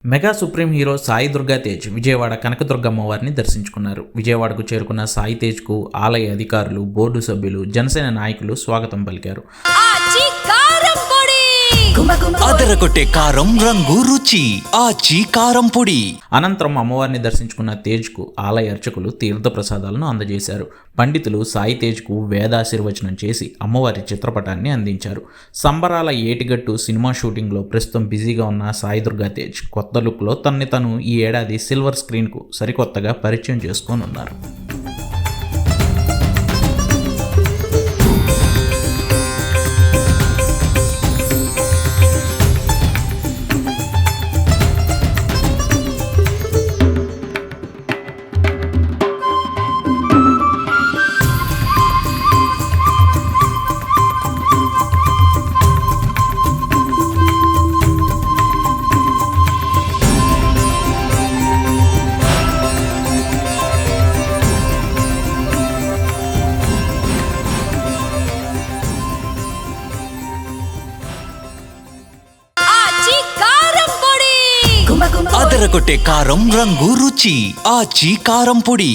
Mega supreme hero Sai Durga Tej Vijayawada Kanakadurgamma వారిని దర్శించుకున్నారు. విజయవాడకు చేరుకున్న సాయి తేజ్కు ఆలయ అధికారులు, బోర్డు సభ్యులు, జనసేన నాయకులు స్వాగతం పలికారు. అదరగొట్టే కారం రంగు రుచి ఆచి కారం పొడి. అనంతరం అమ్మవారిని దర్శించుకున్న తేజ్కు ఆలయ అర్చకులు తీర్థ ప్రసాదాలను అందజేశారు. పండితులు సాయి తేజ్కు వేదాశీర్వచనం చేసి అమ్మవారి చిత్రపటాన్ని అందించారు. సంబరాల ఏటిగట్టు సినిమా షూటింగ్లో ప్రస్తుతం బిజీగా ఉన్న సాయి దుర్గా తేజ్ కొత్త లుక్లో తను ఈ ఏడాది సిల్వర్ స్క్రీన్కు సరికొత్తగా పరిచయం చేసుకోనున్నారు. అదరగొట్టే కారం రంగు రుచి ఆచి కారం పొడి.